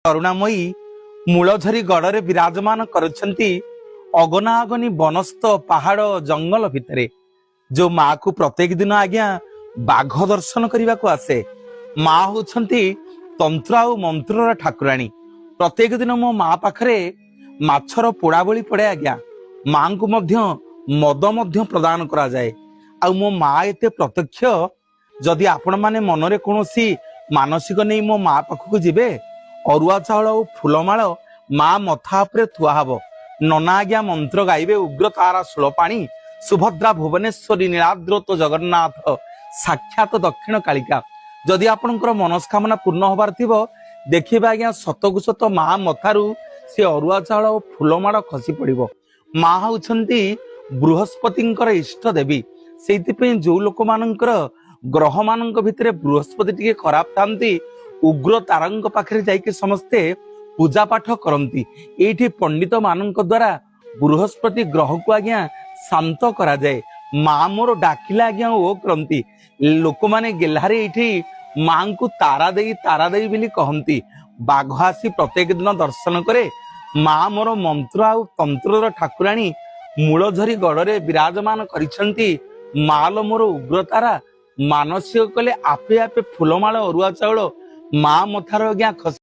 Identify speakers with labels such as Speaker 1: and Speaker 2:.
Speaker 1: करुणामयी मूलझरी गड़े विराजमान करछंती अगना अगनी बनस्थ पहाड़ जंगल भितरे। जो माँ को प्रत्येक दिन आज्ञा बाघ दर्शन करने को आसे। माँ होछंती तंत्र आ मंत्र ठाकुराणी। प्रत्येक दिन मो माँ पाखरे माछर पोड़ा बली पड़े आज्ञा। माँ को मध्य मद मध्य प्रदान करा जाए। आ मो माँ एते प्रत्यक्ष जदि आपण माने मनरे कोनोसी मानसिक नहीं मो माँ पाखक जिबे अरुआ चाउल और फूलमाल माँ मथा उपरे थुआ हबो। नना आज्ञा मंत्र गाइबे उग्र तारा सुलपाणी सुभद्रा भुवनेश्वरी नीलाद्रत जगन्नाथ साक्षात दक्षिण कालिका। जदि आपणकर मनस्कामना पूर्ण होबार थिबो देखिबा आज्ञा सतकु सत माँ मथारू से अरुआ चाउल और फूलमाल खसी पड़िबो। माँ होउछंती बृहस्पतिंकर इष्ट देवी। सेइतिपई जो लोक मानकर ग्रह मानक भितरे बृहस्पति टिके खराब थांती उग्र तारंक पाखरे जाइके समस्ते पूजा पाठ करती। एठी पंडित मानक द्वारा बृहस्पति ग्रह को आज्ञा शांत करा जाए। माँ मोर डाकिला आज्ञा ओ करती। लोक माने गेल्हारे एठी माँ को तारा देई बिली कहती। बाघ आसी प्रत्येक दिन दर्शन करे। माँ मोर मंत्र आ तंत्र ठाकुराणी मूलझरी गड़े विराजमान करिछंती। माल मोर उग्रतारा मानसिक कले आपे आपे फूलमाल अरुआ चाउल माँ मथार आज्ञा खसी